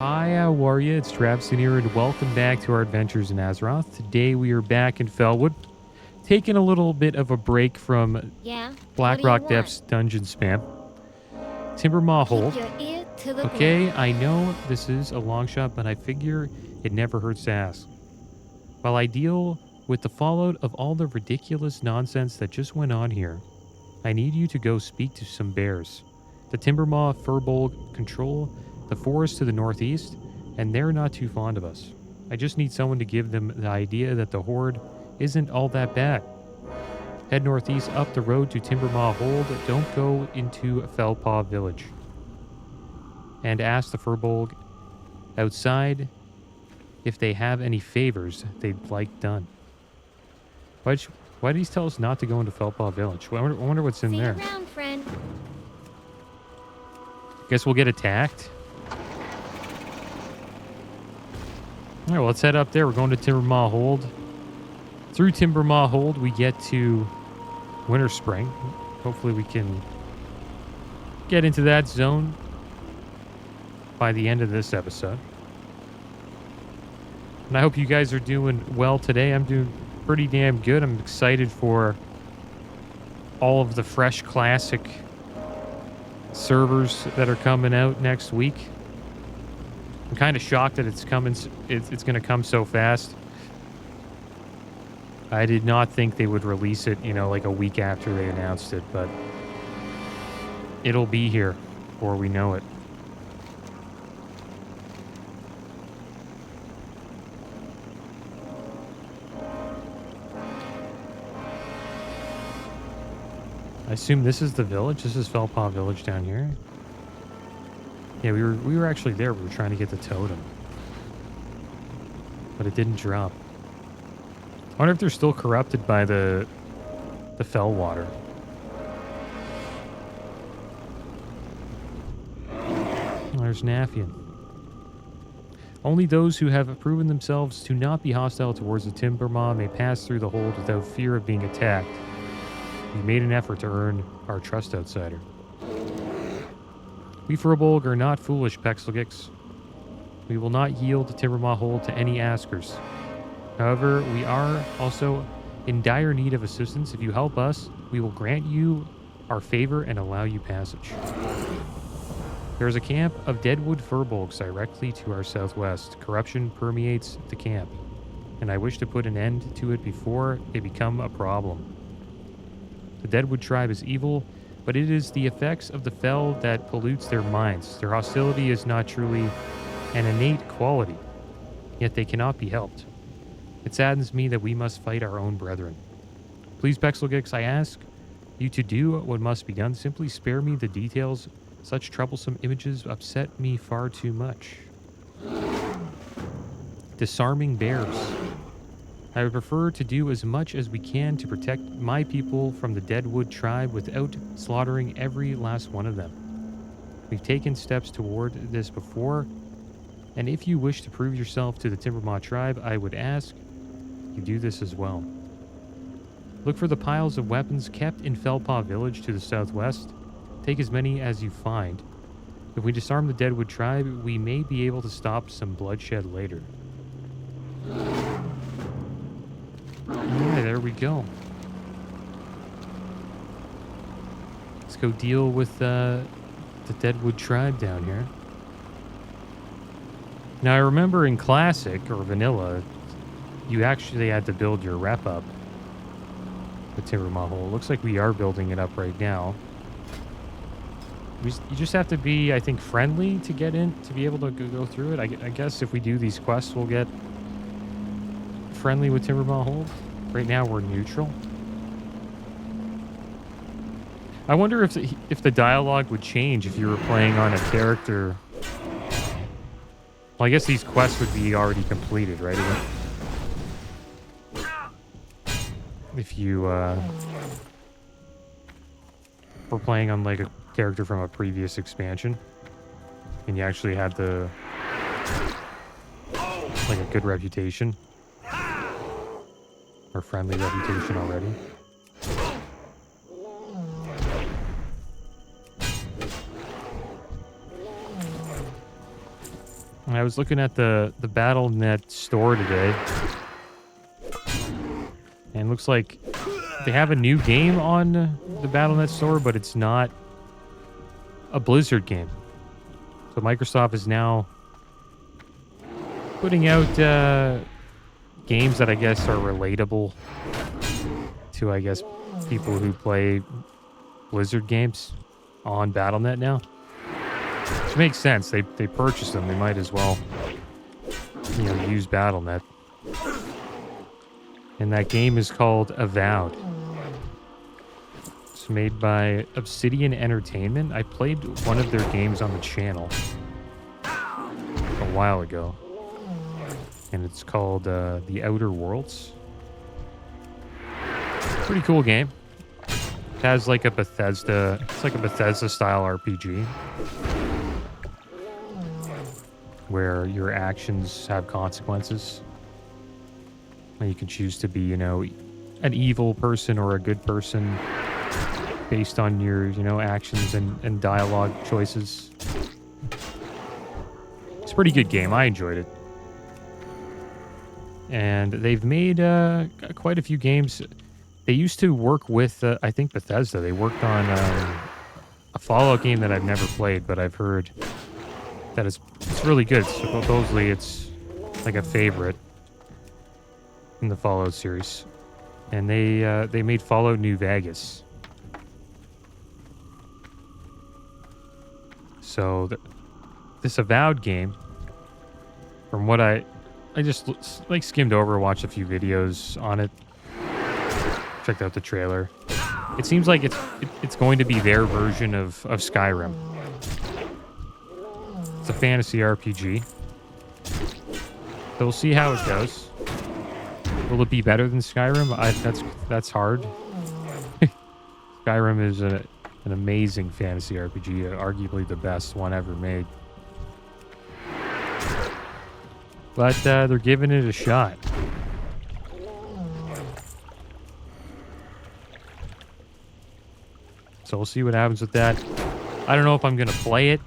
Hi, warrior. It's Traviseen here, and welcome back to our adventures in Azeroth. Today we are back in Felwood, taking a little bit of a break from Yeah? Blackrock Depths dungeon spam. Timbermaw Hold. Keep your ear to the Okay, ground. I know this is a long shot, but I figure it never hurts to ask. While I deal with the fallout of all the ridiculous nonsense that just went on here, I need you to go speak to some bears. The Timbermaw Firbolg control the forest to the northeast, and they're not too fond of us. I just need someone to give them the idea that the Horde isn't all that bad. Head northeast up the road to Timbermaw Hold. Don't go into Felpaw Village. And ask the Firbolg outside if they have any favors they'd like done. Why did he tell us not to go into Felpaw Village? I wonder what's in there. See you around, friend. Guess we'll get attacked. All right, well, let's head up there. We're going to Timbermaw Hold. Through Timbermaw Hold, we get to Winterspring. Hopefully we can get into that zone by the end of this episode. And I hope you guys are doing well today. I'm doing pretty damn good. I'm excited for all of the fresh classic servers that are coming out next week. I'm kind of shocked that it's coming. It's going to come so fast. I did not think they would release it, like a week after they announced it, but it'll be here before we know it. I assume this is the village. This is Felpaw Village down here. Yeah, we were actually there. We were trying to get the totem, but it didn't drop. I wonder if they're still corrupted by the fell water. Oh, there's Nafian. Only those who have proven themselves to not be hostile towards the Timbermaw may pass through the hold without fear of being attacked. We made an effort to earn our trust, outsider. We Firbolg are not foolish, Pexelgix. We will not yield the Timbermaw Hold to any askers. However, we are also in dire need of assistance. If you help us, we will grant you our favor and allow you passage. There is a camp of Deadwood Firbolgs directly to our southwest. Corruption permeates the camp, and I wish to put an end to it before they become a problem. The Deadwood tribe is evil, but it is the effects of the fell that pollutes their minds. Their hostility is not truly an innate quality, yet they cannot be helped. It saddens me that we must fight our own brethren. Please, Pexelgix, I ask you to do what must be done. Simply spare me the details. Such troublesome images upset me far too much. Disarming bears. I would prefer to do as much as we can to protect my people from the Deadwood tribe without slaughtering every last one of them. We've taken steps toward this before, and if you wish to prove yourself to the Timbermaw tribe, I would ask you do this as well. Look for the piles of weapons kept in Felpaw Village to the southwest. Take as many as you find. If we disarm the Deadwood tribe, we may be able to stop some bloodshed later. Yeah, there we go. Let's go deal with the Deadwood tribe down here. Now, I remember in Classic or Vanilla, you actually had to build your rep up. The Timbermaw Hold. Looks like we are building it up right now. You just have to be, I think, friendly to get in, to be able to go through it. I guess if we do these quests, we'll get friendly with Timbermaw Hold. Right now we're neutral. I wonder if the dialogue would change if you were playing on a character. Well, I guess these quests would be already completed, right? If you were playing on like a character from a previous expansion, and you actually had like a good reputation. Or friendly reputation already. I was looking at the Battle.net store today, and it looks like they have a new game on the Battle.net store, but it's not a Blizzard game. So Microsoft is now putting out games that I guess are relatable to, I guess, people who play Blizzard games on Battle.net now. Which makes sense. They purchased them. They might as well, you know, use Battle.net. And that game is called Avowed. It's made by Obsidian Entertainment. I played one of their games on the channel a while ago. And it's called The Outer Worlds. Pretty cool game. It has like a Bethesda... It's like a Bethesda-style RPG. Where your actions have consequences. And you can choose to be, you know, an evil person or a good person based on your, you know, actions and dialogue choices. It's a pretty good game. I enjoyed it. And they've made quite a few games. They used to work with, I think, Bethesda. They worked on a Fallout game that I've never played, but I've heard that it's really good. Supposedly it's like a favorite in the Fallout series. And they made Fallout New Vegas. So this Avowed game, from what I just like skimmed over, watched a few videos on it, checked out the trailer. It seems like it's going to be their version of Skyrim. It's a fantasy RPG. So we'll see how it goes. Will it be better than Skyrim? That's hard. Skyrim is an amazing fantasy RPG, arguably the best one ever made. But they're giving it a shot. So we'll see what happens with that. I don't know if I'm going to play it,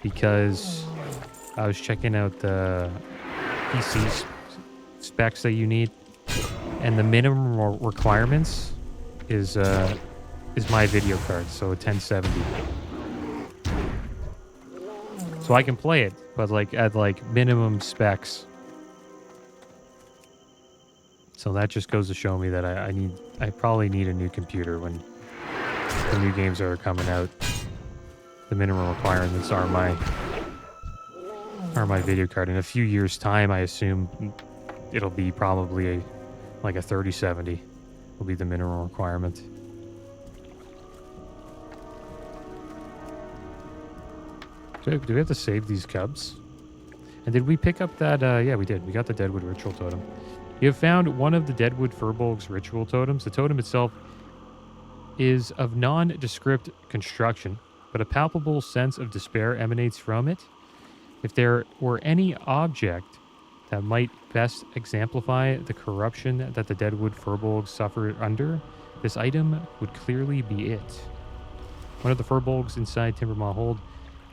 because I was checking out the PC specs that you need, and the minimum requirements is my video card, so a 1070. So I can play it, but like at like minimum specs. So that just goes to show me that I probably need a new computer when the new games are coming out. The minimum requirements are my video card. In a few years' time, I assume it'll be probably like a 3070 will be the minimum requirement. Do we have to save these cubs? And did we pick up that? Yeah, we did. We got the Deadwood Ritual Totem. You have found one of the Deadwood Furbolg's ritual totems. The totem itself is of nondescript construction, but a palpable sense of despair emanates from it. If there were any object that might best exemplify the corruption that the Deadwood Furbolg suffered under, this item would clearly be it. One of the Furbolgs inside Timbermaw Hold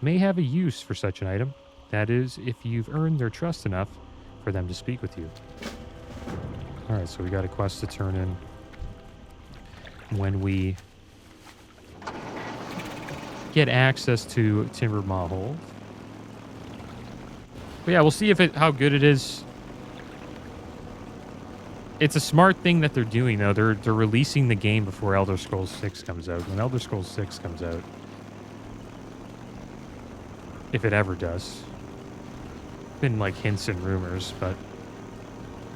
may have a use for such an item. That is, if you've earned their trust enough for them to speak with you. Alright, so we got a quest to turn in when we get access to Timbermaw Hold. But yeah, we'll see how good it is. It's a smart thing that they're doing, though. They're releasing the game before Elder Scrolls 6 comes out. When Elder Scrolls 6 comes out, if it ever does, been like hints and rumors, but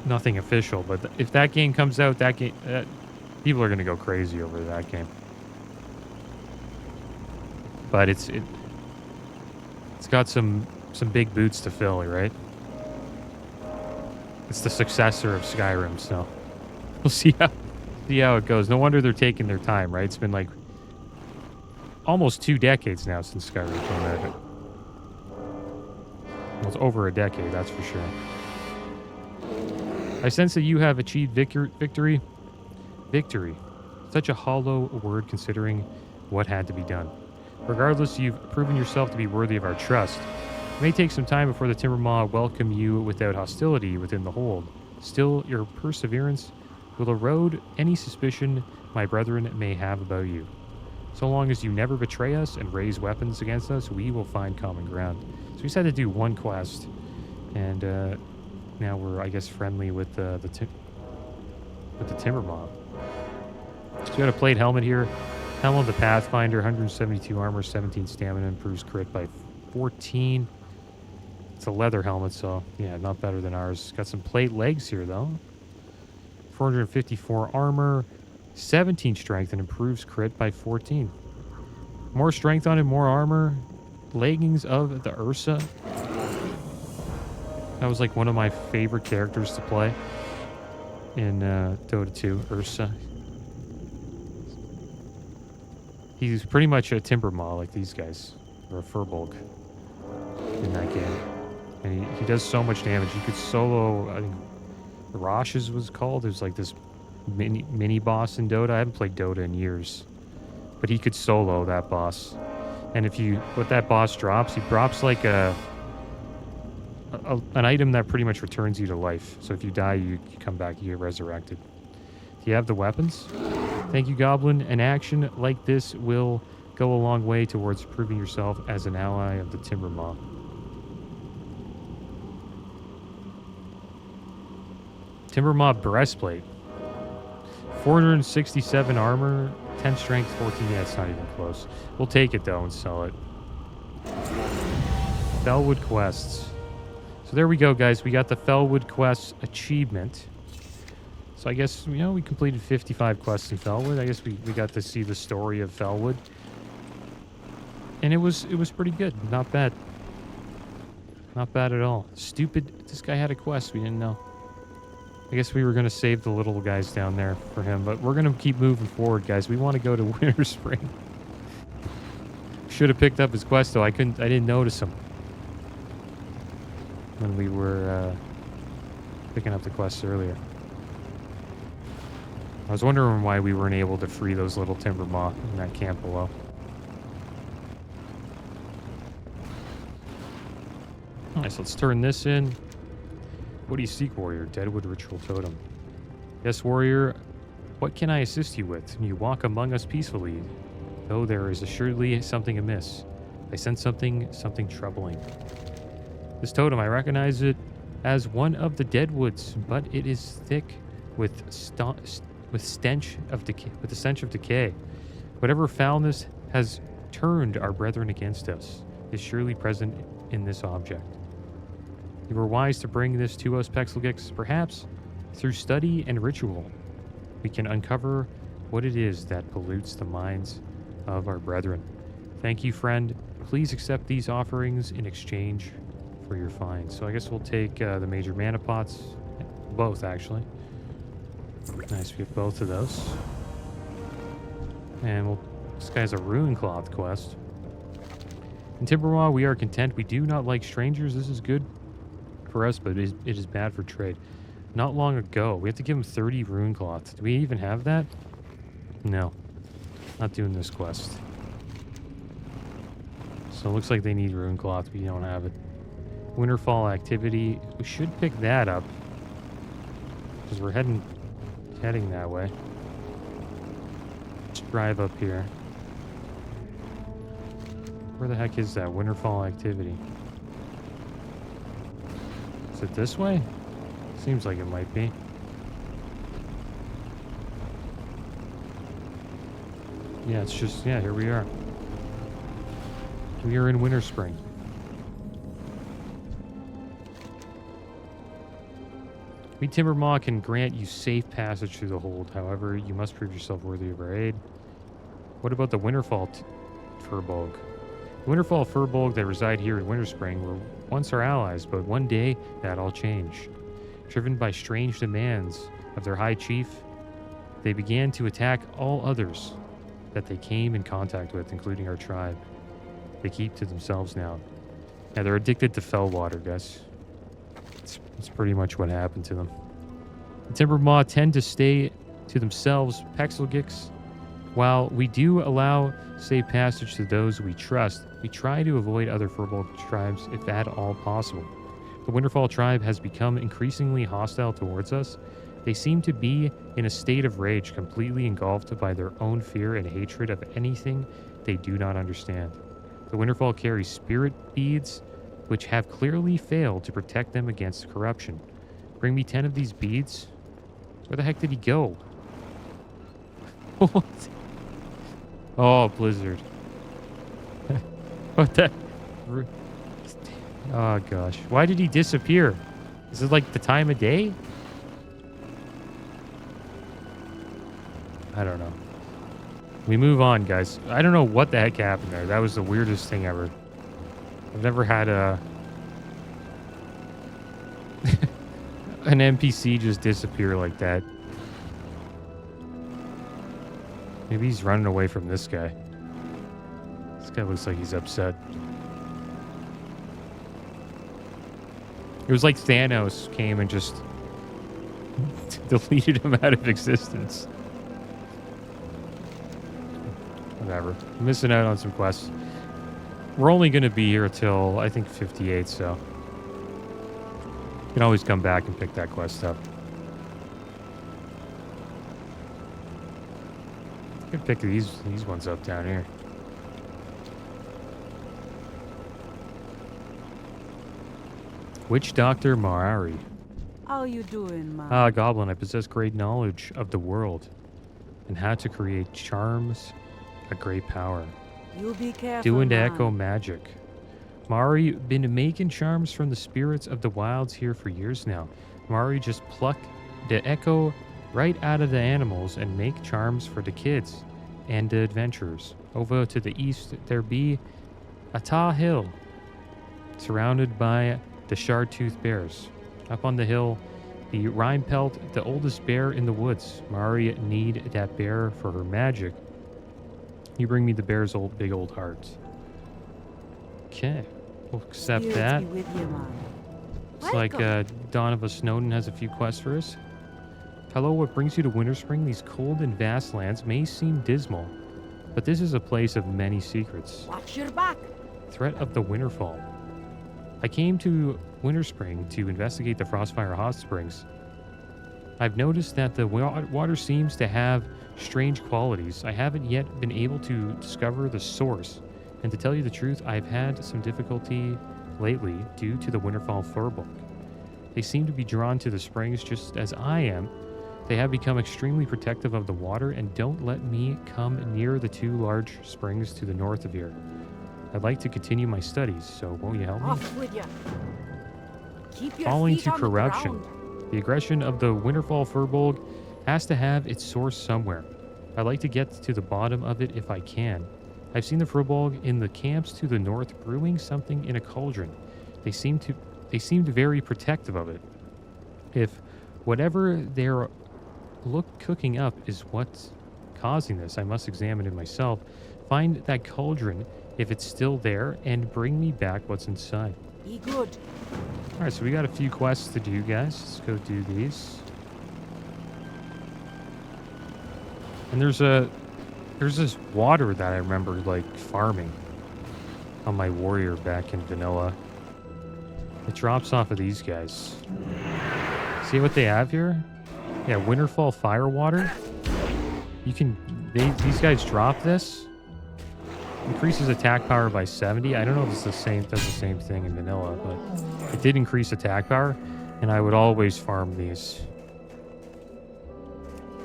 nothing official. But if that game comes out, people are going to go crazy over that game. But it's got some big boots to fill, right? It's the successor of Skyrim, so we'll see how it goes. No wonder they're taking their time, right? It's been like almost 2 decades now since Skyrim came out. Well, it's over a decade, that's for sure. I sense that you have achieved victory. Victory. Such a hollow word considering what had to be done. Regardless, you've proven yourself to be worthy of our trust. It may take some time before the Timbermaw welcome you without hostility within the hold. Still, your perseverance will erode any suspicion my brethren may have about you. So long as you never betray us and raise weapons against us, we will find common ground. So we just had to do one quest, and now we're, I guess, friendly with the Timbermaw. So we got a plate helmet here. Helmet of the Pathfinder, 172 armor, 17 stamina, improves crit by 14. It's a leather helmet, so yeah, not better than ours. Got some plate legs here, though. 454 armor, 17 strength, and improves crit by 14. More strength on it, more armor. Leggings of the Ursa. That was like one of my favorite characters to play in Dota 2, Ursa. He's pretty much a Timbermaw like these guys, or a Firbolg in that game. And he does so much damage. You could solo, I think, Roshes was called. It was like this mini boss in Dota. I haven't played Dota in years, but he could solo that boss. And if you, what that boss drops, he drops like an item that pretty much returns you to life. So if you die, you come back, you get resurrected. Do you have the weapons? Thank you, Goblin. An action like this will go a long way towards proving yourself as an ally of the Timbermaw. Timbermaw breastplate. 467 armor, 10 strength, 14. Yeah, it's not even close. We'll take it though and sell it. Felwood quests. So there we go, guys. We got the Felwood quests achievement. So I guess, you know, we completed 55 quests in Felwood. I guess we got to see the story of Felwood. And it was pretty good. Not bad. Not bad at all. Stupid. This guy had a quest we didn't know. I guess we were going to save the little guys down there for him, but we're going to keep moving forward, guys. We want to go to Winterspring. Should have picked up his quest, though. I didn't notice him when we were picking up the quests earlier. I was wondering why we weren't able to free those little Timbermaw in that camp below. Nice, let's turn this in. What do you seek, warrior? Deadwood ritual totem. Yes, warrior. What can I assist you with? You walk among us peacefully, though there is assuredly something amiss. I sense something troubling. This totem, I recognize it as one of the Deadwoods, but it is thick with stench of decay. With the stench of decay. Whatever foulness has turned our brethren against us is surely present in this object. You were wise to bring this to us, Pexelgix. Perhaps, through study and ritual, we can uncover what it is that pollutes the minds of our brethren. Thank you, friend. Please accept these offerings in exchange for your finds. So I guess we'll take the major mana pots. Both, actually. Nice, we have both of those. And this guy's a Rune Cloth quest. In Timbermaw, we are content. We do not like strangers. This is good for us, but it is bad for trade. Not long ago, we have to give him 30 Rune Cloth. Do we even have that? No. Not doing this quest. So it looks like they need Rune Cloth, but you don't have it. Winterfall activity. We should pick that up, because we're heading that way. Let's drive up here. Where the heck is that? Winterfall activity. Is it this way? Seems like it might be. Yeah, it's just, yeah, here we are. We are in Winterspring. We Timbermaw can grant you safe passage through the hold. However, you must prove yourself worthy of our aid. What about the Winterfall Firbolg? The Winterfall Firbolg that reside here in Winterspring were once our allies, but one day that all changed. Driven by strange demands of their high chief, they began to attack all others that they came in contact with, including our tribe. They keep to themselves now. Yeah, they're addicted to fell water, guys. It's pretty much what happened to them. The Timbermaw tend to stay to themselves, Pexelgix. While we do allow safe passage to those we trust, We try to avoid other Firbolg tribes if at all possible. The Winterfall tribe has become increasingly hostile towards us. They seem to be in a state of rage, completely engulfed by their own fear and hatred of anything they do not understand. The Winterfall carry spirit beads, which have clearly failed to protect them against corruption. Bring me 10 of these beads? Where the heck did he go? What? Oh, Blizzard. What the? Oh, gosh. Why did he disappear? Is it like the time of day? I don't know. We move on, guys. I don't know what the heck happened there. That was the weirdest thing ever. I've never had an NPC just disappear like that. Maybe he's running away from this guy. This guy looks like he's upset. It was like Thanos came and just deleted him out of existence. Whatever. I'm missing out on some quests. We're only going to be here till, I think, 58, so... you can always come back and pick that quest up. I can pick these ones up down here. Witch Doctor Marari. How you doing, man? Ah, Goblin, I possess great knowledge of the world and how to create charms, a great power. You be careful, Doing to man. echo magic. Mari been making charms from the spirits of the wilds here for years now. Mari just pluck the echo right out of the animals and make charms for the kids and the adventurers. Over to the east, there be a tall hill surrounded by the shard-toothed bears. Up on the hill, the Rimepelt, the oldest bear in the woods. Mari need that bear for her magic. You bring me the bear's big old heart. Okay, we'll accept Spirits that. be with you, man. It's like Donovan Snowden has a few quests for us. Hello, what brings you to Winterspring? These cold and vast lands may seem dismal, but this is a place of many secrets. Watch your back. Threat of the Winterfall. I came to Winterspring to investigate the Frostfire Hot Springs. I've noticed that the water seems to have strange qualities. I haven't yet been able to discover the source, and to tell you the truth, I've had some difficulty lately due to the Winterfall Firbolg. They seem to be drawn to the springs just as I am. They have become extremely protective of the water and don't let me come near the two large springs to the north of here. I'd like to continue my studies, so won't you help me? Off with you. Keep your Falling feet to on the corruption. ground. The aggression of the Winterfall Firbolg has to have its source somewhere. I'd like to get to the bottom of it if I can. I've seen the Firbolg in the camps to the north brewing something in a cauldron. They seemed very protective of it. If whatever they're cooking up is what's causing this, I must examine it myself. Find that cauldron if it's still there and bring me back what's inside. Be good. All right, so we got a few quests to do, guys. Let's go do these. And there's this water that I remember like farming on my warrior back in vanilla. It drops off of these guys. See what they have here? Yeah, Winterfall fire water. You can these guys drop this. Increases attack power by 70. I don't know if it's the same, does the same thing in vanilla, but it did increase attack power, and I would always farm these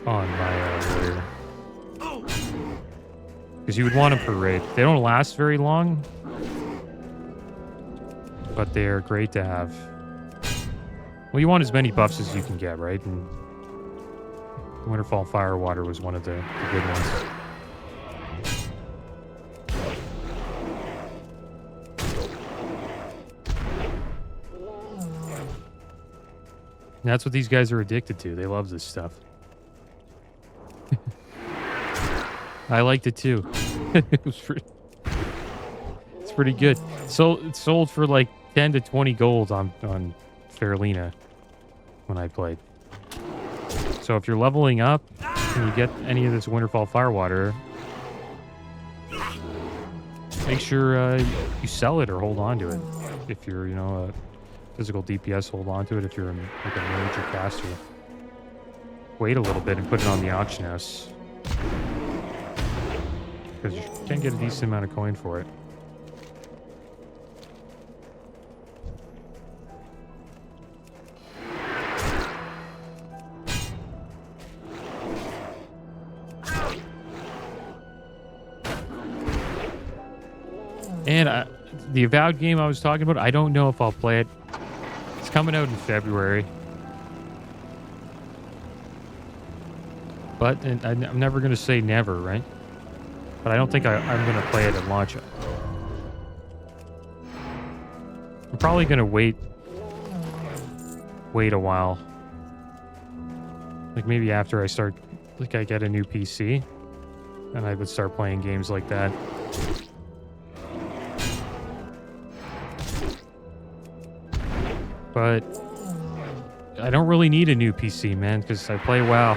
on my warrior. Because you would want them for raid. They don't last very long, but they're great to have. Well, you want as many buffs as you can get, right? And Winterfall Firewater was one of the good ones. And that's what these guys are addicted to. They love this stuff. I liked it too. It's pretty good. So it sold for like 10 to 20 gold on Faerlina when I played. So if you're leveling up and you get any of this Winterfall Firewater, make sure you sell it or hold on to it. If you're, you know, a physical DPS, hold on to it. If you're like a mage or caster, wait a little bit and put it on the auction house. Because you can get a decent amount of coin for it. And the Avowed game I was talking about, I don't know if I'll play it. It's coming out in February. But and I'm never going to say never, right? But I don't think I'm going to play it at launch. I'm probably going to wait a while. Like maybe after I get a new PC. And I would start playing games like that. But I don't really need a new PC, man, because I play WoW.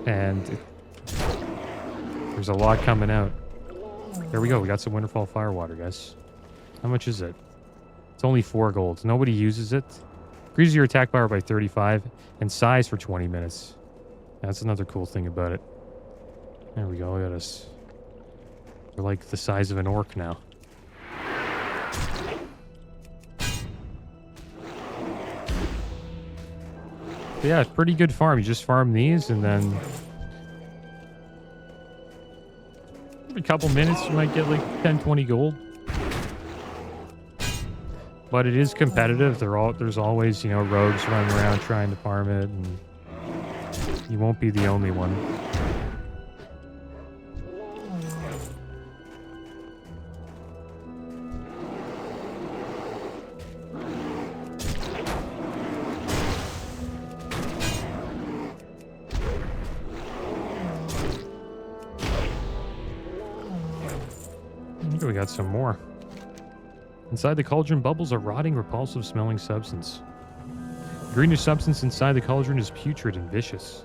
And there's a lot coming out. There we go. We got some Winterfell Firewater, guys. How much is it? It's only 4 gold. Nobody uses it. Increases your attack power by 35 and size for 20 minutes. That's another cool thing about it. There we go. Look at us. We're like the size of an orc now. But yeah, it's pretty good farm. You just farm these and then every couple minutes you might get like 10-20 gold. But it is competitive. There's always, you know, rogues running around trying to farm it, and you won't be the only one. We got some more. Inside the cauldron bubbles a rotting, repulsive smelling substance. The greenish substance inside the cauldron is putrid and vicious.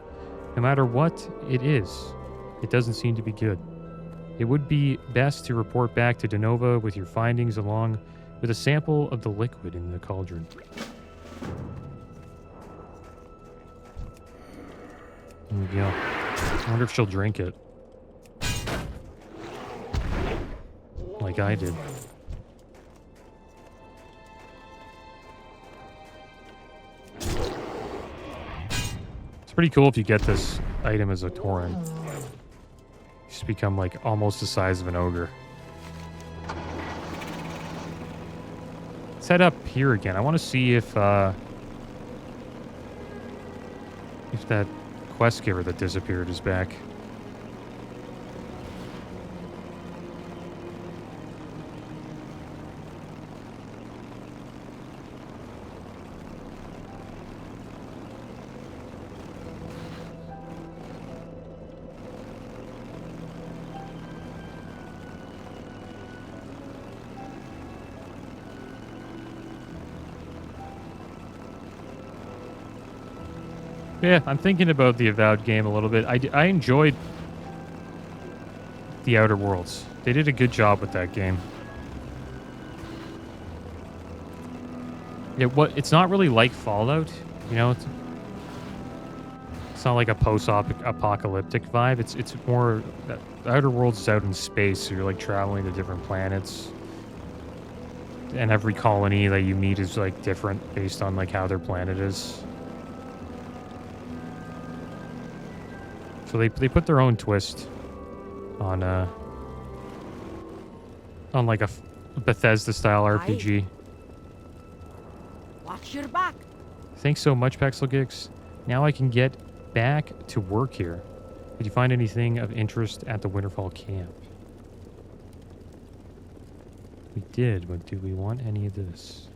No matter what it is, it doesn't seem to be good. It would be best to report back to Denova with your findings along with a sample of the liquid in the cauldron. There we go. I wonder if she'll drink it. Like I did. It's pretty cool if you get this item as a Tauren. You just become like almost the size of an ogre. Let's head up here again. I want to see if that quest giver that disappeared is back. Yeah, I'm thinking about the Avowed game a little bit. I enjoyed the Outer Worlds. They did a good job with that game. It's not really like Fallout, you know. It's not like a post-apocalyptic vibe. It's more the Outer Worlds is out in space, so you're like traveling to different planets, and every colony that you meet is like different based on like how their planet is. So they put their own twist on like a Bethesda style RPG. Watch your back. Thanks so much, Pexelgix. Now I can get back to work here. Did you find anything of interest at the Winterfell camp? We did, but do we want any of this?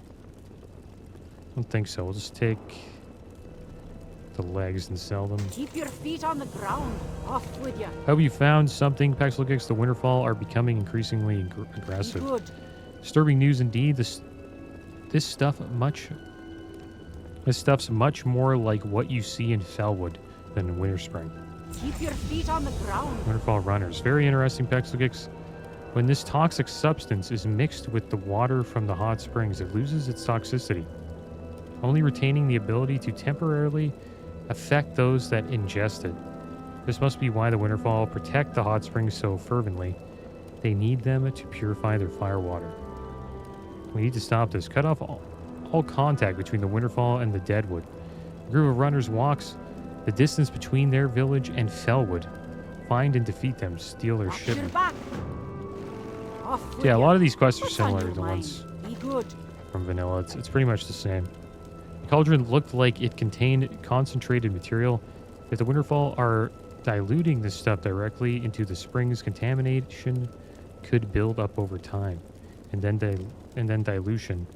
I don't think so. We'll just take the legs and sell them. Keep your feet on the ground. Off with you. Hope you found something, Pexelgix. The Winterfell are becoming increasingly aggressive. Good. Disturbing news indeed. This stuff's much more like what you see in Fellwood than in Winterspring. Keep your feet on the ground. Winterfall runners. Very interesting, Pexelgix. When this toxic substance is mixed with the water from the hot springs, it loses its toxicity, only retaining the ability to temporarily affect those that ingest it. This must be why the Winterfall protect the hot springs so fervently. They need them to purify their fire water. We need to stop this. Cut off all contact between the Winterfall and the Deadwood. A group of runners walks the distance between their village and Fellwood. Find and defeat them. Steal their Watch your shipment. back. Off with Yeah, a ya. lot of these quests are What's on similar your to the mind? ones Be good. from vanilla. It's pretty much the same. The cauldron looked like it contained concentrated material. If the Winterfall are diluting this stuff directly into the springs, contamination could build up over time, and then dilution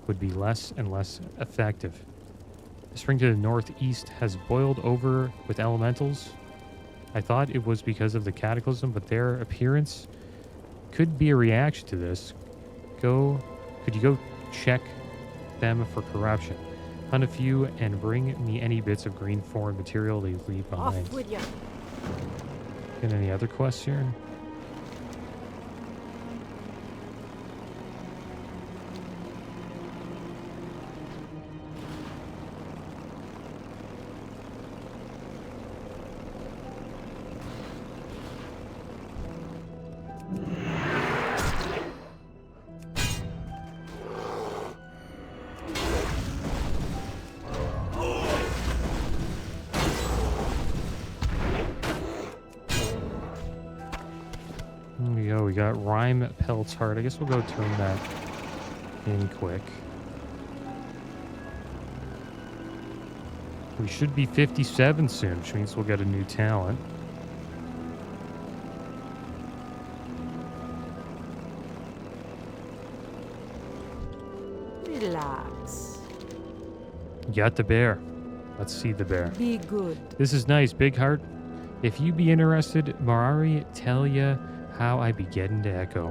would be less and less effective. The spring to the northeast has boiled over with elementals. I thought it was because of the cataclysm, but their appearance could be a reaction to this. Could you go check them for corruption? Hunt a few and bring me any bits of green foreign material they leave behind. Off with ya. Got any other quests here? There we go. We got Rimepelt's heart. I guess we'll go turn that in quick. We should be 57 soon, which means we'll get a new talent. Relax. Got the bear. Let's see the bear. Be good. This is nice, big heart. If you be interested, Marari tell ya how I be getting to Echo.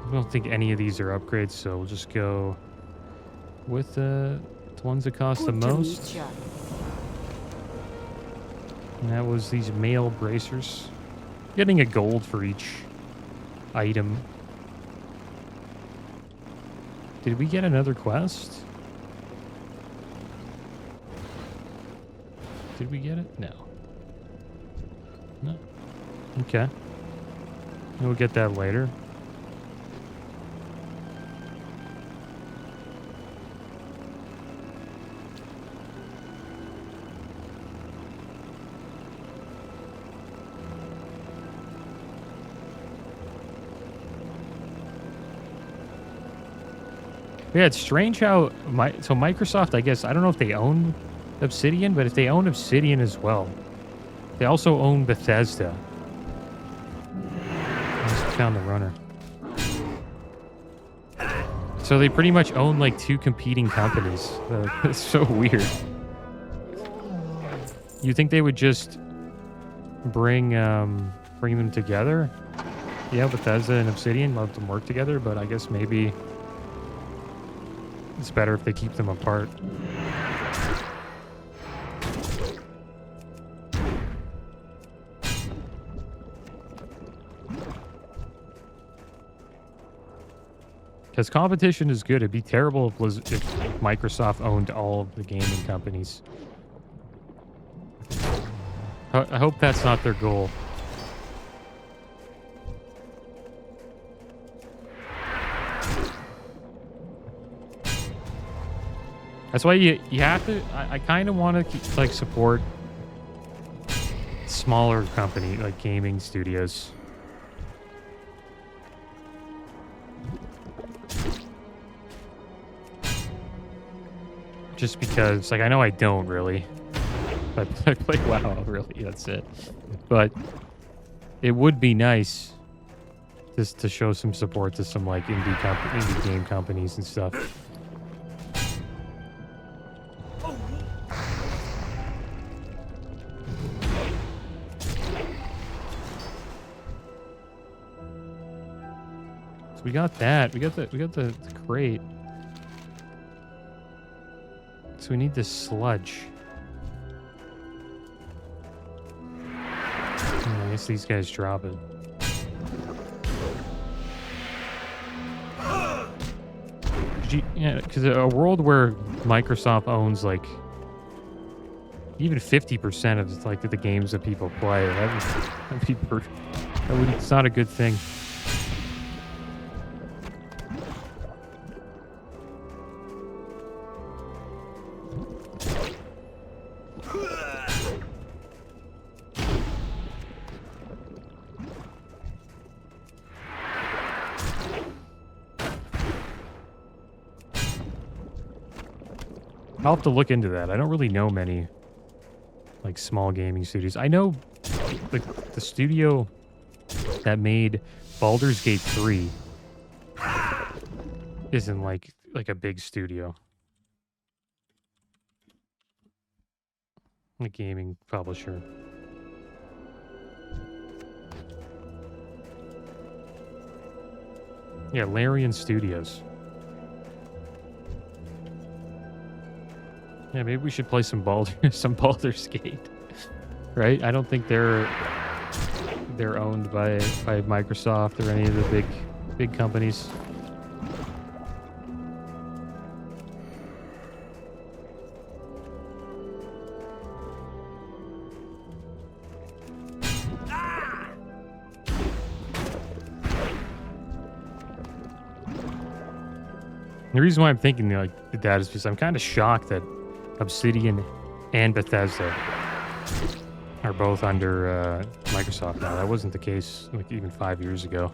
I don't think any of these are upgrades, so we'll just go with the ones that cost the Good to meet most. ya. And that was these mail bracers. Getting a gold for each item. Did we get another quest? Did we get it? No. No. Okay. We'll get that later. Yeah, it's strange how so Microsoft, I guess, I don't know if they own Obsidian, but if they own Obsidian as well, they also own Bethesda. I just found the runner. So they pretty much own like two competing companies. It's so weird. You think they would just bring them together? Yeah, Bethesda and Obsidian, let them work together, but I guess maybe it's better if they keep them apart. Because competition is good. It'd be terrible if Microsoft owned all of the gaming companies. I hope that's not their goal. That's why you have to. I kind of want to like support smaller company like gaming studios. Just because, like, I know I don't really. I play WoW, really. That's it. But it would be nice just to show some support to some like indie game companies and stuff. So we got that. We got the crate. So we need this sludge. unless these guys drop it. Yeah, because a world where Microsoft owns like even 50% of like the games that people play, that'd be it's not a good thing. I'll have to look into that. I don't really know many like small gaming studios. I know the studio that made Baldur's Gate 3 isn't like a big studio. A gaming publisher. Yeah, Larian Studios. Yeah, maybe we should play some Baldur's Gate, right? I don't think they're owned by Microsoft or any of the big companies. The reason why I'm thinking like that is because I'm kind of shocked that Obsidian and Bethesda are both under Microsoft now. That wasn't the case like even 5 years ago.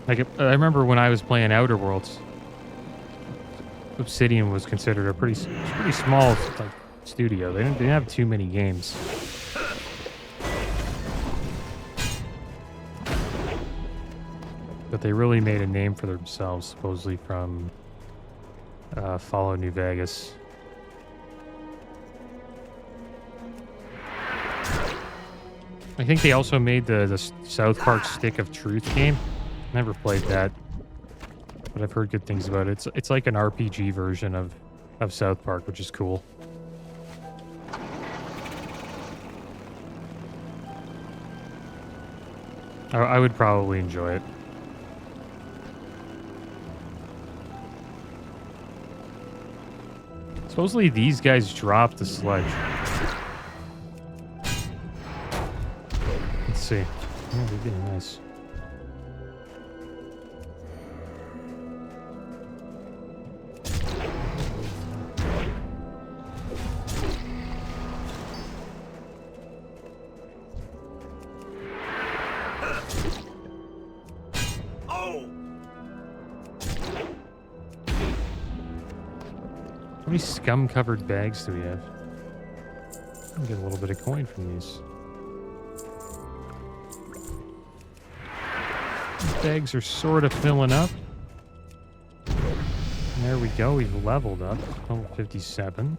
Like I remember when I was playing Outer Worlds, Obsidian was considered a pretty small like studio. They didn't have too many games. But they really made a name for themselves, supposedly from Fallout New Vegas. I think they also made the South Park Stick of Truth game. Never played that, but I've heard good things about it. It's like an RPG version of South Park, which is cool. I would probably enjoy it. Supposedly these guys dropped the sledge. Let's see. Yeah, they're getting nice. How many scum-covered bags do we have? I'm getting a little bit of coin from these. These bags are sort of filling up. And there we go. We've leveled up. Level 57.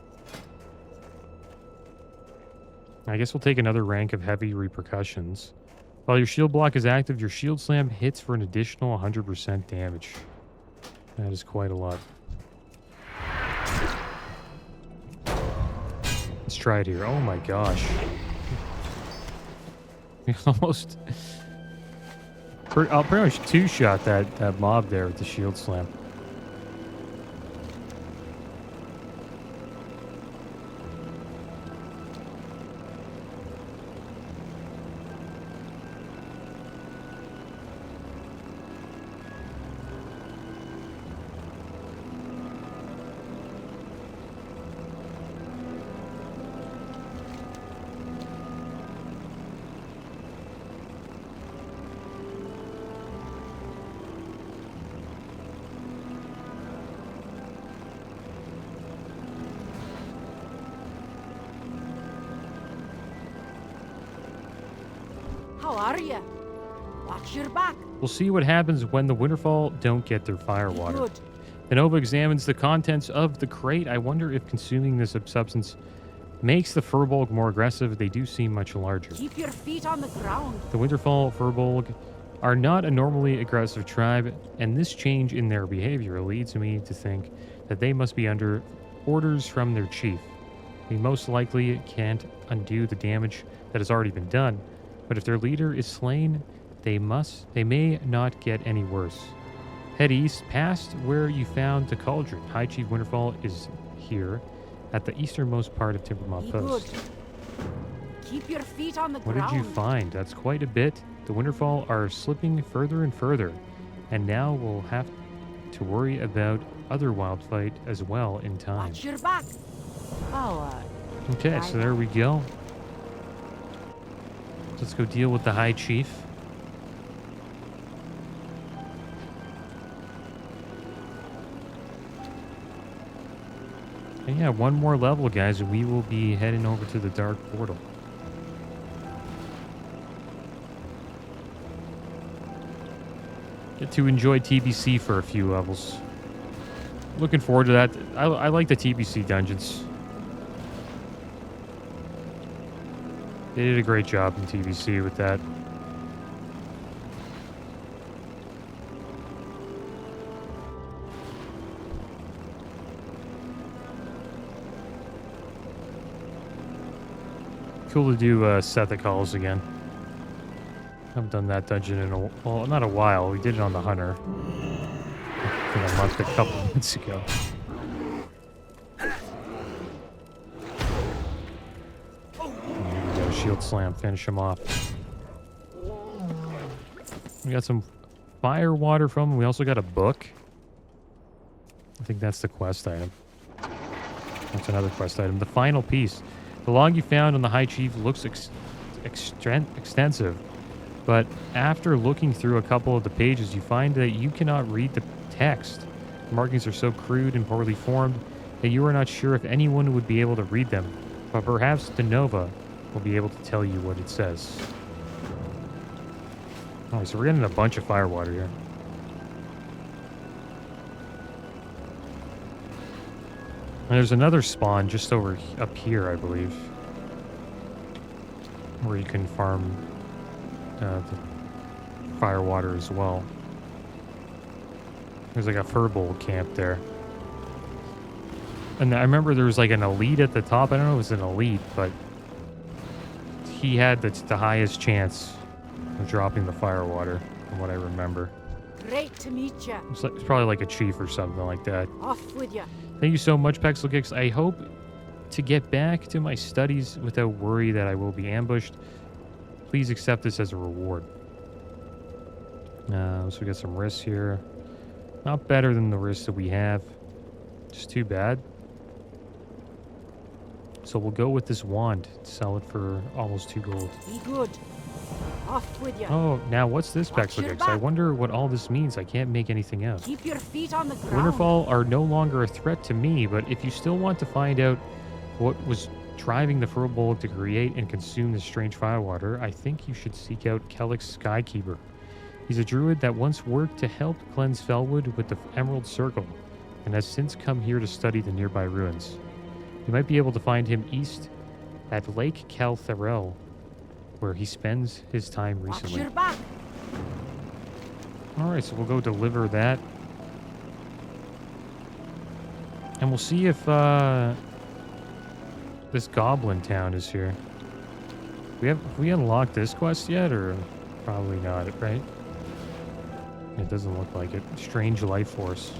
I guess we'll take another rank of heavy repercussions. While your shield block is active, your shield slam hits for an additional 100% damage. That is quite a lot. Let's try it here. Oh my gosh. We almost... I'll pretty much two-shot that mob there with the shield slam. How are you? Watch your back. We'll see what happens when the Winterfall don't get their firewater. Good. The Nova examines the contents of the crate. I wonder if consuming this substance makes the Furbolg more aggressive. They do seem much larger. Keep your feet on the ground. The Winterfall Furbolg are not a normally aggressive tribe, and this change in their behavior leads me to think that they must be under orders from their chief. They most likely can't undo the damage that has already been done, but if their leader is slain, they may not get any worse. Head east past where you found the cauldron. High Chief Winterfall is here at the easternmost part of Timbermaw Be Post. good. Keep your feet on the What ground. did you find? That's quite a bit. The Winterfall are slipping further and further, and now we'll have to worry about other wildfight as well in time. Watch your back. Oh, Okay, so there we go. Let's go deal with the High Chief. And yeah, one more level, guys, and we will be heading over to the Dark Portal. Get to enjoy TBC for a few levels. Looking forward to that. I like the TBC dungeons. They did a great job in TBC with that. Cool to do Set the Calls again. Haven't done that dungeon in well, not a while. We did it on the Hunter. I think a month, a couple months ago. There we go, shield slam, finish him off. We got some fire water from him. We also got a book. I think that's the quest item. That's another quest item. The final piece. The log you found on the High Chief looks extensive, but after looking through a couple of the pages, you find that you cannot read the text. The markings are so crude and poorly formed that you are not sure if anyone would be able to read them, but perhaps Denova will be able to tell you what it says. Alright, so we're getting a bunch of firewater here. And there's another spawn just over up here, I believe, where you can farm the firewater as well. There's like a furbold camp there. And I remember there was like an elite at the top. I don't know if it was an elite, but he had the highest chance of dropping the firewater, from what I remember. Great to meet you. It's probably like a chief or something like that. Off with you. Thank you so much, Pexelkicks. I hope to get back to my studies without worry that I will be ambushed. Please accept this as a reward. So we got some risks here. Not better than the risks that we have. Just too bad. So we'll go with this wand. Sell it for almost 2 gold. Be good. Off with you. Oh, now what's this, Watch your Pexelkicks? I back. wonder what all this means. I can't make anything out. Keep your feet on the ground. Winterfall are no longer a threat to me, but if you still want to find out what was driving the furbold to create and consume this strange firewater, I think you should seek out Kellick's Skykeeper. He's a druid that once worked to help cleanse Felwood with the Emerald Circle, and has since come here to study the nearby ruins. You might be able to find him east at Lake Kel'theril, where he spends his time Watch recently. your back. Alright, so we'll go deliver that. And we'll see if this goblin town is here. Have we unlocked this quest yet, or probably not, right? It doesn't look like it. Strange life force.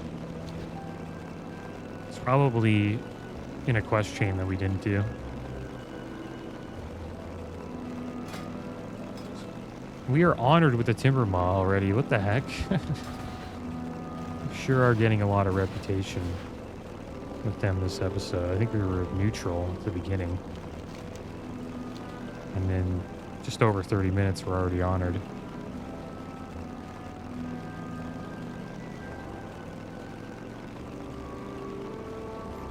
It's probably in a quest chain that we didn't do. We are honored with the Timbermaw already. What the heck? We sure are getting a lot of reputation with them this episode. I think we were neutral at the beginning. And then just over 30 minutes, we're already honored.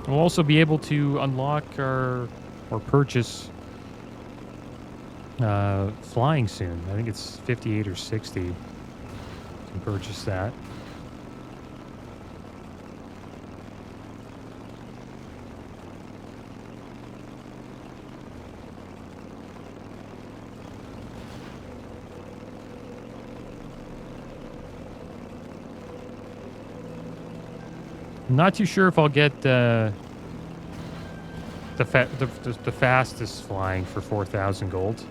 We'll also be able to unlock or purchase flying soon. I think it's 58 or 60. You can purchase that. I'm not too sure if I'll get the fastest flying for 4,000 gold.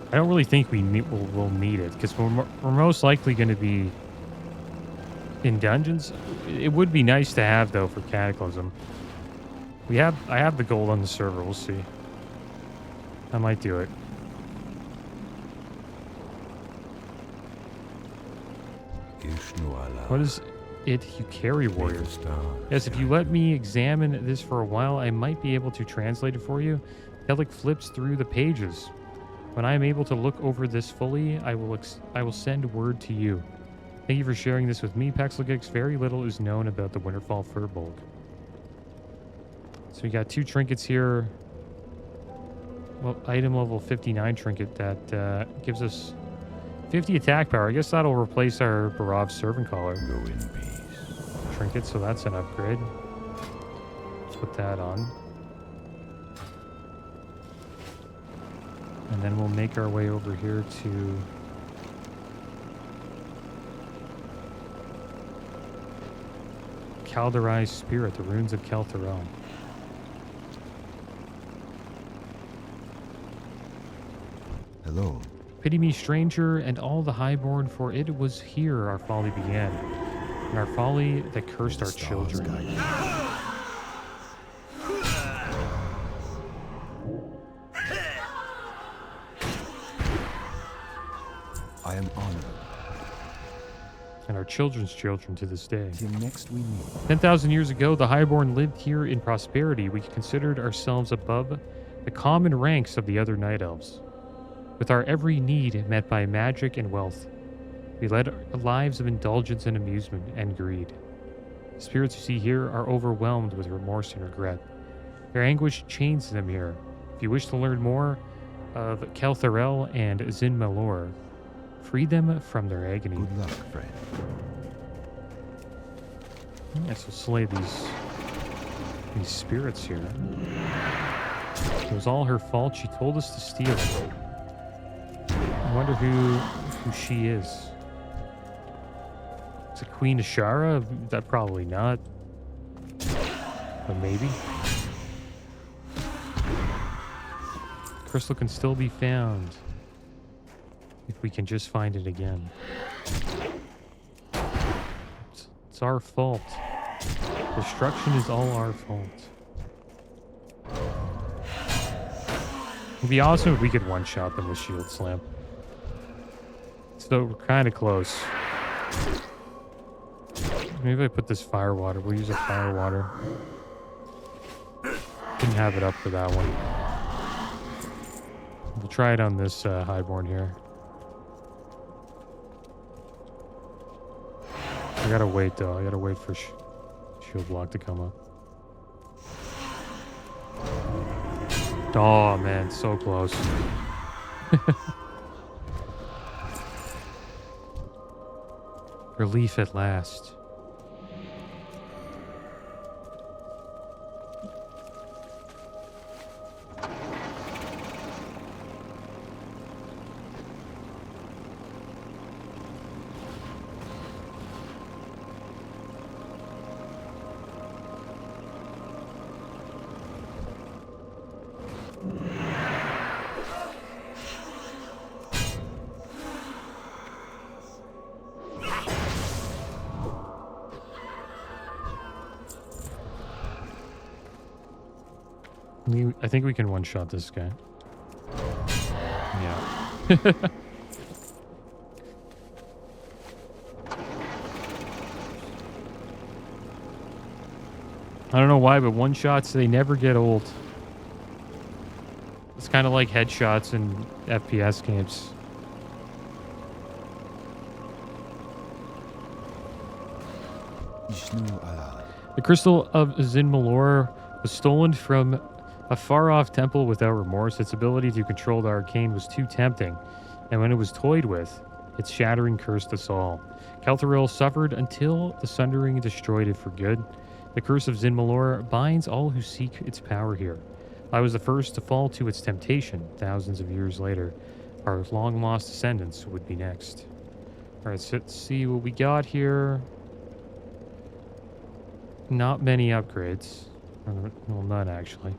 I don't really think we'll need it because we're most likely going to be in dungeons. It would be nice to have though for Cataclysm. I have the gold on the server. We'll see. I might do it. What is it you carry, warrior? Yes, if you let me examine this for a while, I might be able to translate it for you. Kel'theril flips through the pages. When I am able to look over this fully, I will send word to you. Thank you for sharing this with me, Pexelgix. Very little is known about the Winterfall Firbolg. So we got 2 trinkets here. Well, item level 59 trinket that gives us 50 attack power. I guess that'll replace our Barov Servant Collar. Go in peace. Trinket, so that's an upgrade. Put that on. And then we'll make our way over here to Calderized Spirit, the runes of Kel'theril. Hello. Pity me, stranger, and all the highborn, for it was here our folly began, and our folly that cursed our children. I am honored. And our children's children to this day. Till next we meet. 10,000 years ago, the highborn lived here in prosperity. We considered ourselves above the common ranks of the other night elves, with our every need met by magic and wealth. We led lives of indulgence and amusement and greed. The spirits you see here are overwhelmed with remorse and regret. Their anguish chains them here. If you wish to learn more of Kel'theril and Zin Malor, free them from their agony. Good luck, friend. Yes, we'll slay these spirits here. It was all her fault. She told us to steal it. I wonder who she is. Is it Queen Ashara? That probably not. But maybe. Crystal can still be found if we can just find it again. It's our fault. Destruction is all our fault. It'd be awesome if we could one-shot them with Shield Slam. So we're kind of close. Maybe I put this fire water. We'll use a fire water. Didn't have it up for that one. We'll try it on this highborn here. I gotta wait though. I gotta wait for shield block to come up. Oh man, so close. Relief at last. I think we can one-shot this guy. Yeah. I don't know why, but one-shots, they never get old. It's kind of like headshots in FPS games. The Crystal of Zin Malor was stolen from a far-off temple without remorse. Its ability to control the arcane was too tempting, and when it was toyed with, its shattering cursed us all. Kel'theril suffered until the Sundering destroyed it for good. The curse of Zin Malor binds all who seek its power here. I was the first to fall to its temptation. Thousands of years later, our long-lost descendants would be next. Alright, so let's see what we got here. Not many upgrades. Well, none actually.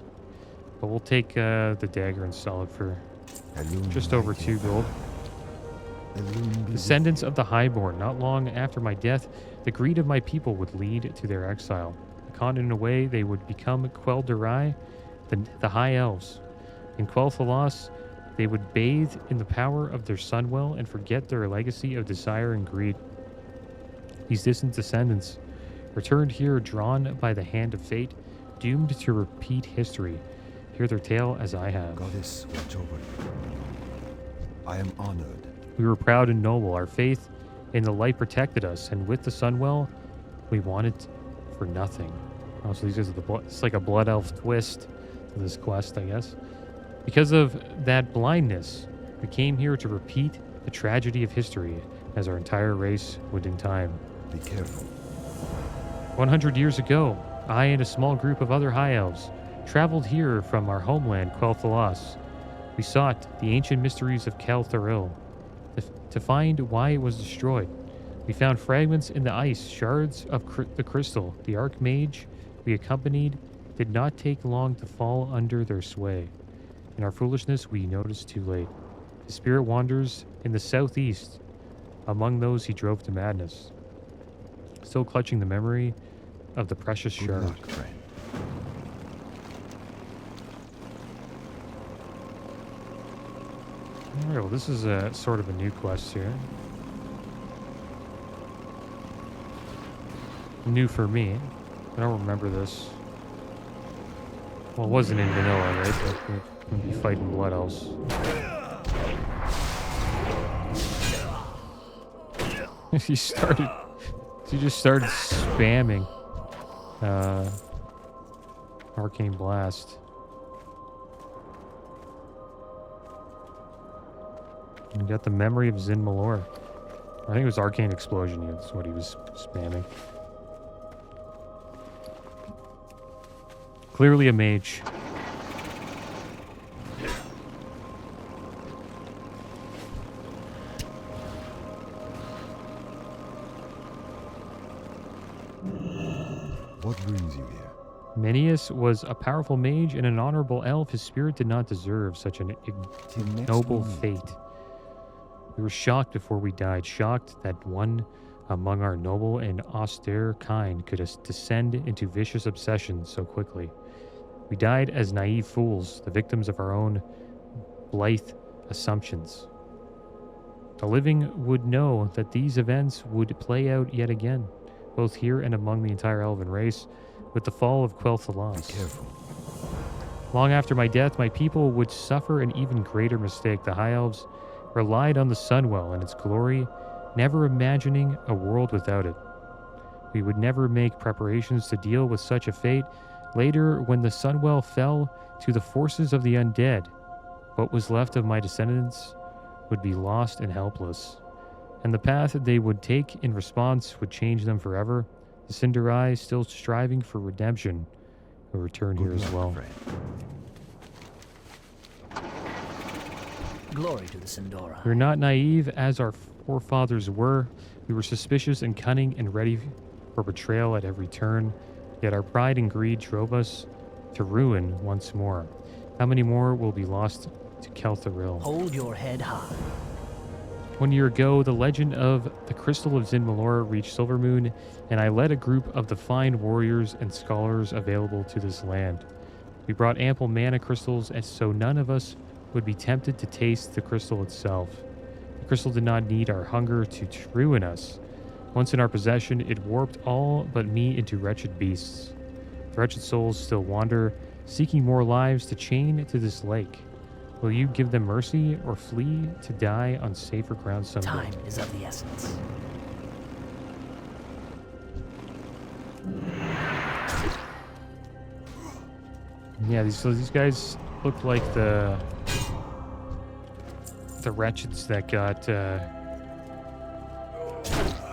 But we'll take the dagger and sell it for just over 2 gold. Descendants of the Highborn. Not long after my death, the greed of my people would lead to their exile. Caught in a way, they would become Quel'theril, the High Elves. In Quel'Thalas, they would bathe in the power of their sunwell and forget their legacy of desire and greed. These distant descendants returned here drawn by the hand of fate, doomed to repeat history. Hear their tale as I have. Goddess, watch over you. I am honored. We were proud and noble. Our faith in the light protected us, and with the sunwell, we wanted for nothing. Oh, so these guys are the blood. It's like a blood elf twist to this quest, I guess. Because of that blindness, we came here to repeat the tragedy of history, as our entire race would in time. Be careful. 100 years ago, I and a small group of other High Elves traveled here from our homeland, Quel'Thalas. We sought the ancient mysteries of Kel'theril to find why it was destroyed. We found fragments in the ice, shards of the crystal. The Archmage we accompanied did not take long to fall under their sway. In our foolishness, we noticed too late. His spirit wanders in the southeast. Among those he drove to madness. Still clutching the memory of the precious Good shard. luck, friend. Alright, well this is a sort of a new quest here. New for me. I don't remember this. Well, it wasn't in vanilla, right? But we're gonna be fighting blood elves. He just started spamming Arcane Blast. And we got the memory of Zin Malor. I think it was Arcane Explosion, yeah, that's what he was spamming. Clearly a mage. What brings you here? Menius was a powerful mage and an honorable elf. His spirit did not deserve such an Till next ignoble we meet. fate. We were shocked before we died, shocked that one among our noble and austere kind could descend into vicious obsession so quickly. We died as naive fools, the victims of our own blithe assumptions. The living would know that these events would play out yet again, both here and among the entire elven race, with the fall of Be Quel'Thalas. careful. Long after my death, my people would suffer an even greater mistake. The High Elves relied on the Sunwell and its glory, never imagining a world without it. We would never make preparations to deal with such a fate. Later, when the Sunwell fell to the forces of the undead, what was left of my descendants would be lost and helpless, and the path they would take in response would change them forever. The Cinderai, still striving for redemption, will return here Good as luck, well. friend. Glory to the Sindora. We were not naive as our forefathers were. We were suspicious and cunning and ready for betrayal at every turn. Yet our pride and greed drove us to ruin once more. How many more will be lost to Kel'theril? Hold your head high. 1 year ago, the legend of the Crystal of Zin Malor reached Silvermoon, and I led a group of the fine warriors and scholars available to this land. We brought ample mana crystals, and so none of us would be tempted to taste the crystal itself. The crystal did not need our hunger to ruin us. Once in our possession, it warped all but me into wretched beasts. The wretched souls still wander, seeking more lives to chain to this lake. Will you give them mercy or flee to die on safer ground someday? Time is of the essence. Yeah, these guys look like the wretcheds that got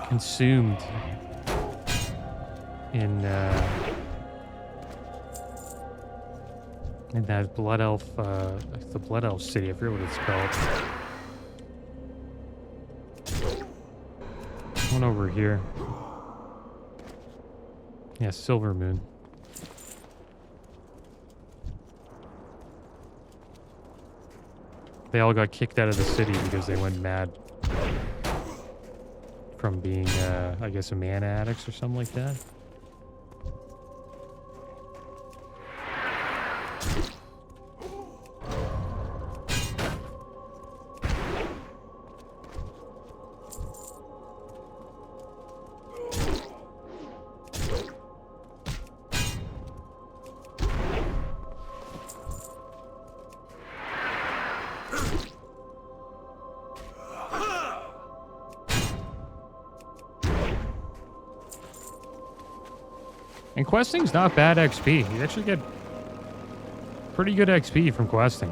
consumed in that blood elf, the blood elf city. I forget what it's called. One over here. Yeah, Silver Moon. They all got kicked out of the city because they went mad from being, I guess, a mana addicts or something like that. And questing's not bad XP. You actually get pretty good XP from questing.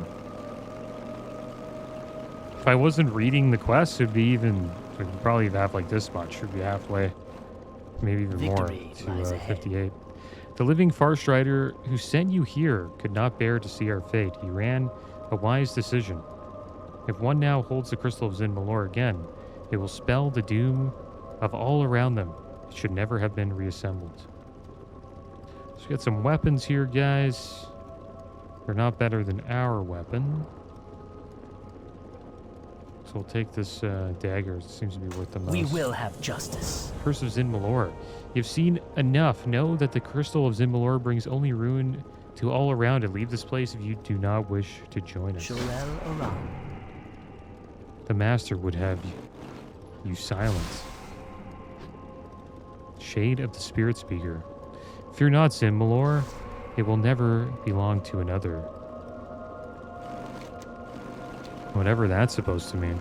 If I wasn't reading the quests, it'd be even... It'd probably have like this much. It'd be halfway. Maybe even more to 58. The living Farstrider who sent you here could not bear to see our fate. He ran a wise decision. If one now holds the Crystal of Zin Malor again, it will spell the doom of all around them. It should never have been reassembled. So we got some weapons here, guys. They're not better than our weapon. So we'll take this dagger. It seems to be worth the most. We will have justice. Curse of Zin Malor. You've seen enough. Know that the Crystal of Zin Malor brings only ruin to all around it. Leave this place if you do not wish to join us. The Master would have you silent. Shade of the Spiritspeaker. Fear not, Zin Malor. It will never belong to another. Whatever that's supposed to mean.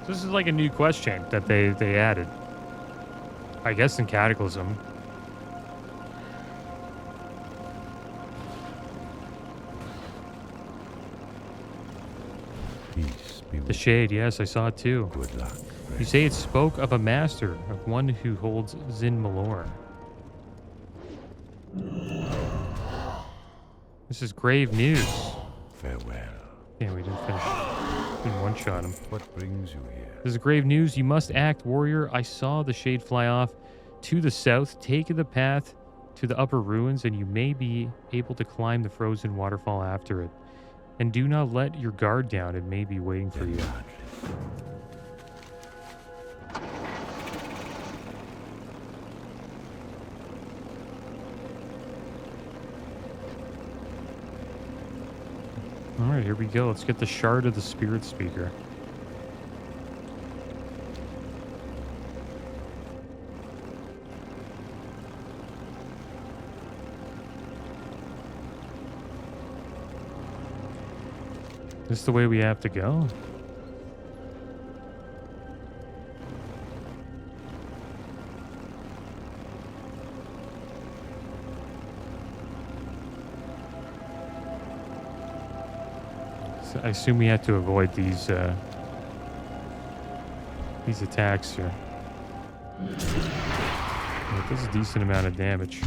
So this is like a new quest chain that they added. I guess in Cataclysm. Peace be with The Shade, yes, I saw it too. Good luck. You say it spoke of a master, of one who holds Zin Malor. This is grave news. Farewell. Yeah, we didn't finish. Didn't one-shot him. What brings you here? This is grave news. You must act, warrior. I saw the Shade fly off to the south. Take the path to the upper ruins, and you may be able to climb the frozen waterfall after it. And do not let your guard down. It may be waiting for you. Alright, here we go. Let's get the Shard of the Spiritspeaker. Is this the way we have to go? I assume we have to avoid these attacks here. It does a decent amount of damage.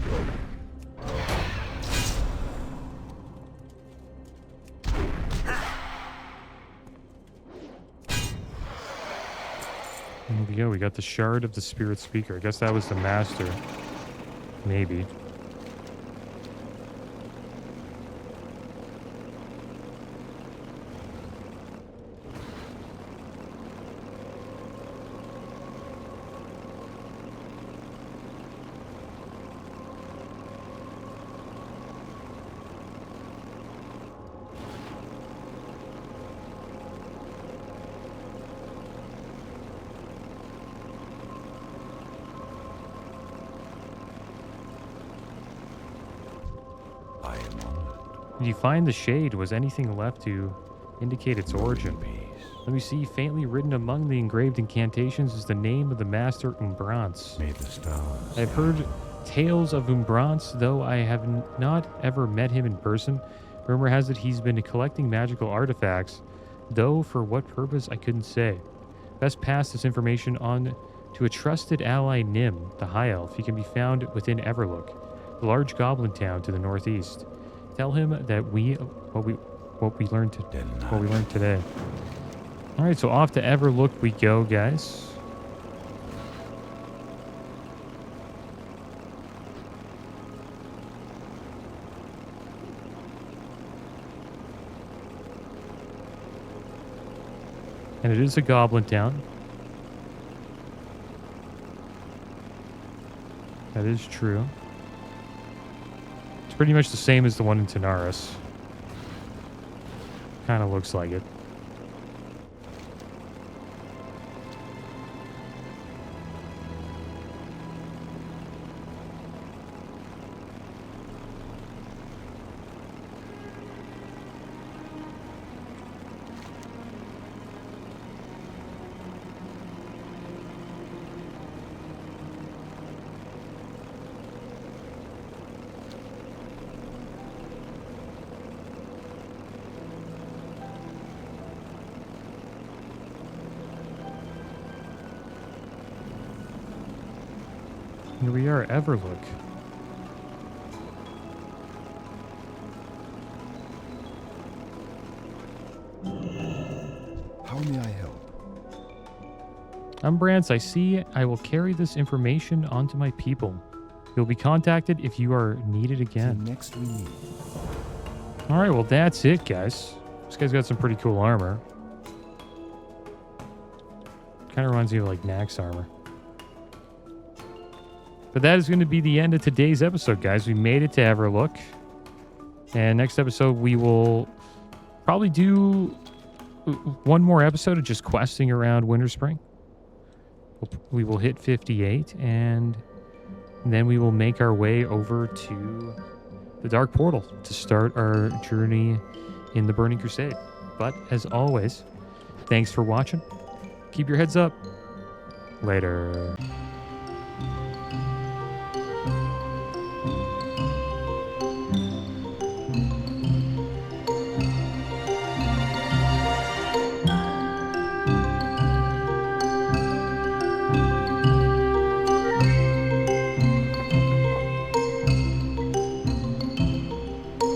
There we go. We got the Shard of the Spiritspeaker. I guess that was the Master. Maybe. You find the Shade. Was anything left to indicate its origin? Let me see. Faintly written among the engraved incantations is the name of the Master Umbrance. May the stars. I've heard tales of Umbrance, though I have not ever met him in person. Rumor has it he's been collecting magical artifacts, though for what purpose I couldn't say. Best pass this information on to a trusted ally, Nim, the High Elf. He can be found within Everlook, the large goblin town to the northeast. Tell him that what we learned today. All right, so off to Everlook we go, guys. And it is a goblin town. That is true. It's pretty much the same as the one in Tanaris. Kind of looks like it. Here we are, Everlook. How may I help? Umbrance, I see. I will carry this information onto my people. You'll be contacted if you are needed The again. next we need. All right, well, that's it, guys. This guy's got some pretty cool armor. Kind of reminds me of, like, Nax armor. But that is going to be the end of today's episode, guys. We made it to Everlook. And next episode, we will probably do one more episode of just questing around Winterspring. We will hit 58, and then we will make our way over to the Dark Portal to start our journey in the Burning Crusade. But as always, thanks for watching. Keep your heads up. Later.